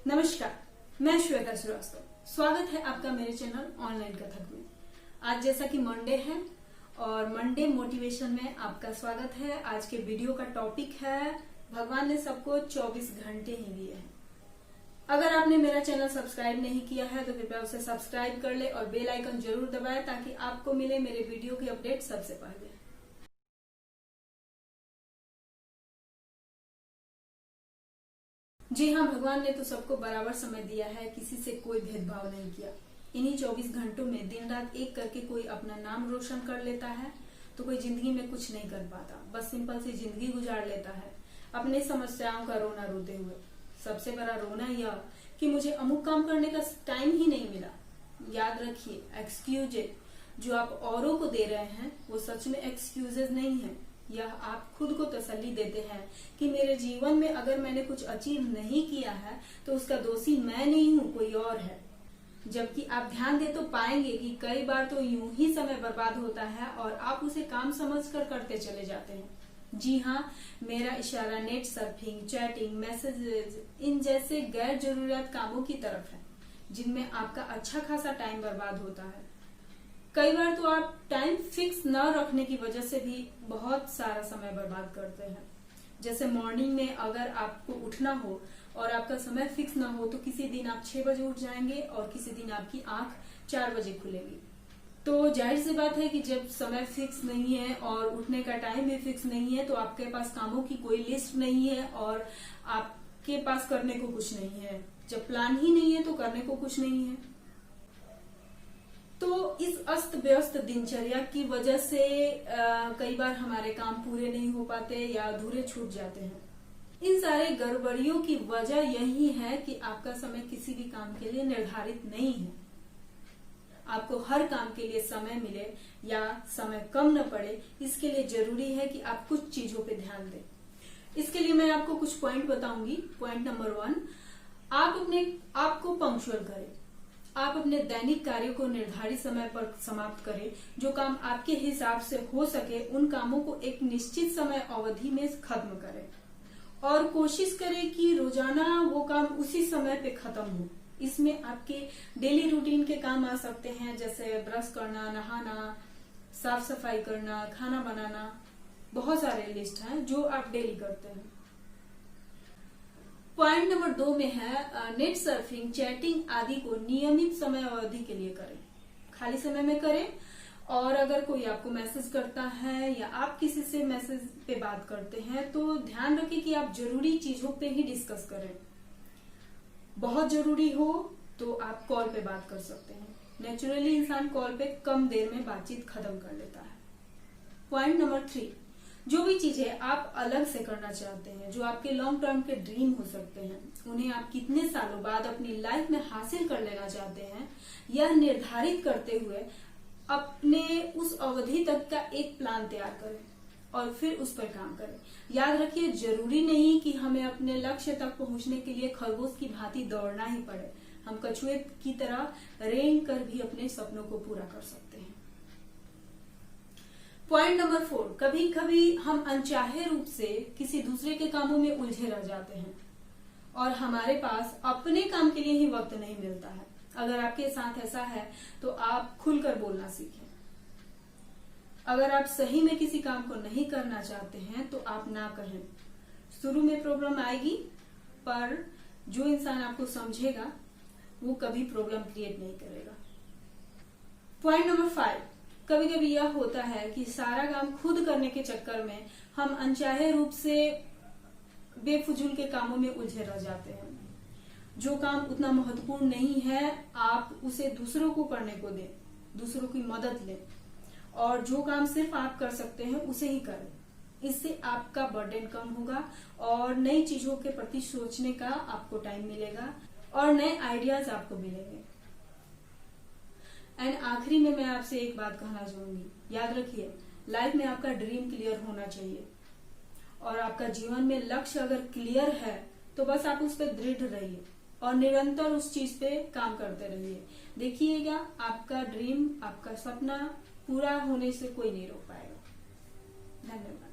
नमस्कार, मैं श्वेता श्रीवास्तव। स्वागत है आपका मेरे चैनल ऑनलाइन कथक में। आज जैसा कि मंडे है और मंडे मोटिवेशन में आपका स्वागत है। आज के वीडियो का टॉपिक है भगवान ने सबको 24 घंटे ही दिए हैं। अगर आपने मेरा चैनल सब्सक्राइब नहीं किया है तो कृपया उसे सब्सक्राइब कर ले और बेल आइकन जरूर दबाएं ताकि आपको मिले मेरे वीडियो की अपडेट सबसे पहले। जी हाँ, भगवान ने तो सबको बराबर समय दिया है, किसी से कोई भेदभाव नहीं किया। इन्हीं 24 घंटों में दिन रात एक करके कोई अपना नाम रोशन कर लेता है तो कोई जिंदगी में कुछ नहीं कर पाता, बस सिंपल सी जिंदगी गुजार लेता है अपने समस्याओं का रोना रोते हुए। सबसे बड़ा रोना यह कि मुझे अमुक काम करने का टाइम ही नहीं मिला। याद रखिए, एक्सक्यूजेज जो आप औरों को दे रहे हैं वो सच में एक्सक्यूजेज नहीं है। यह आप खुद को तसल्ली देते हैं कि मेरे जीवन में अगर मैंने कुछ अचीव नहीं किया है तो उसका दोषी मैं नहीं हूँ, कोई और है। जबकि आप ध्यान दे तो पाएंगे कि कई बार तो यूं ही समय बर्बाद होता है और आप उसे काम समझकर करते चले जाते हैं। जी हाँ, मेरा इशारा नेट सर्फिंग, चैटिंग, मैसेजेस इन जैसे गैर जरूरियात कामों की तरफ है जिनमें आपका अच्छा खासा टाइम बर्बाद होता है। कई बार तो आप टाइम फिक्स न रखने की वजह से भी बहुत सारा समय बर्बाद करते हैं। जैसे मॉर्निंग में अगर आपको उठना हो और आपका समय फिक्स ना हो तो किसी दिन आप 6 बजे उठ जाएंगे और किसी दिन आपकी आंख 4 बजे खुलेगी। तो जाहिर सी बात है कि जब समय फिक्स नहीं है और उठने का टाइम भी फिक्स नहीं है तो आपके पास कामों की कोई लिस्ट नहीं है और आपके पास करने को कुछ नहीं है। जब प्लान ही नहीं है तो करने को कुछ नहीं है। तो इस अस्त व्यस्त दिनचर्या की वजह से कई बार हमारे काम पूरे नहीं हो पाते या अधूरे छूट जाते हैं। इन सारे गड़बड़ियों की वजह यही है कि आपका समय किसी भी काम के लिए निर्धारित नहीं है। आपको हर काम के लिए समय मिले या समय कम न पड़े, इसके लिए जरूरी है कि आप कुछ चीजों पे ध्यान दें। इसके लिए मैं आपको कुछ पॉइंट बताऊंगी। पॉइंट नंबर 1, आप अपने आप को पंक्चुअल करें। आप अपने दैनिक कार्यों को निर्धारित समय पर समाप्त करें। जो काम आपके हिसाब से हो सके उन कामों को एक निश्चित समय अवधि में खत्म करें और कोशिश करें कि रोजाना वो काम उसी समय पे खत्म हो। इसमें आपके डेली रूटीन के काम आ सकते हैं, जैसे ब्रश करना, नहाना, साफ सफाई करना, खाना बनाना। बहुत सारे लिस्ट हैं जो आप डेली करते हैं। पॉइंट नंबर 2 में है नेट सर्फिंग, चैटिंग आदि को नियमित समय अवधि के लिए करें। खाली समय में करें। और अगर कोई आपको मैसेज करता है या आप किसी से मैसेज पे बात करते हैं तो ध्यान रखें कि आप जरूरी चीजों पे ही डिस्कस करें। बहुत जरूरी हो तो आप कॉल पे बात कर सकते हैं। नेचुरली इंसान कॉल पे कम देर में बातचीत खत्म कर लेता है। पॉइंट नंबर 3, जो भी चीजें आप अलग से करना चाहते हैं, जो आपके लॉन्ग टर्म के ड्रीम हो सकते हैं, उन्हें आप कितने सालों बाद अपनी लाइफ में हासिल कर लेना चाहते हैं, यह निर्धारित करते हुए अपने उस अवधि तक का एक प्लान तैयार करें और फिर उस पर काम करें। याद रखिए, जरूरी नहीं कि हमें अपने लक्ष्य तक पहुंचने के लिए खरगोश की भांति दौड़ना ही पड़े। हम कछुए की तरह रेंग कर भी अपने सपनों को पूरा कर सकते हैं। पॉइंट नंबर 4, कभी कभी हम अनचाहे रूप से किसी दूसरे के कामों में उलझे रह जाते हैं और हमारे पास अपने काम के लिए ही वक्त नहीं मिलता है। अगर आपके साथ ऐसा है तो आप खुलकर बोलना सीखें। अगर आप सही में किसी काम को नहीं करना चाहते हैं तो आप ना कहें। शुरू में प्रॉब्लम आएगी पर जो इंसान आपको समझेगा वो कभी प्रॉब्लम क्रिएट नहीं करेगा। पॉइंट नंबर 5, कभी कभी यह होता है कि सारा काम खुद करने के चक्कर में हम अनचाहे रूप से बेफिजूल के कामों में उलझे रह जाते हैं। जो काम उतना महत्वपूर्ण नहीं है आप उसे दूसरों को करने को दें, दूसरों की मदद लें और जो काम सिर्फ आप कर सकते हैं उसे ही करें। इससे आपका बर्डन कम होगा और नई चीजों के प्रति सोचने का आपको टाइम मिलेगा और नए आइडियाज आपको मिलेंगे। एंड आखिरी में मैं आपसे एक बात कहना चाहूंगी। याद रखिए, लाइफ में आपका ड्रीम क्लियर होना चाहिए और आपका जीवन में लक्ष्य अगर क्लियर है तो बस आप उस पर दृढ़ रहिए और निरंतर उस चीज पे काम करते रहिए। देखिएगा, आपका ड्रीम, आपका सपना पूरा होने से कोई नहीं रोक पाएगा। धन्यवाद।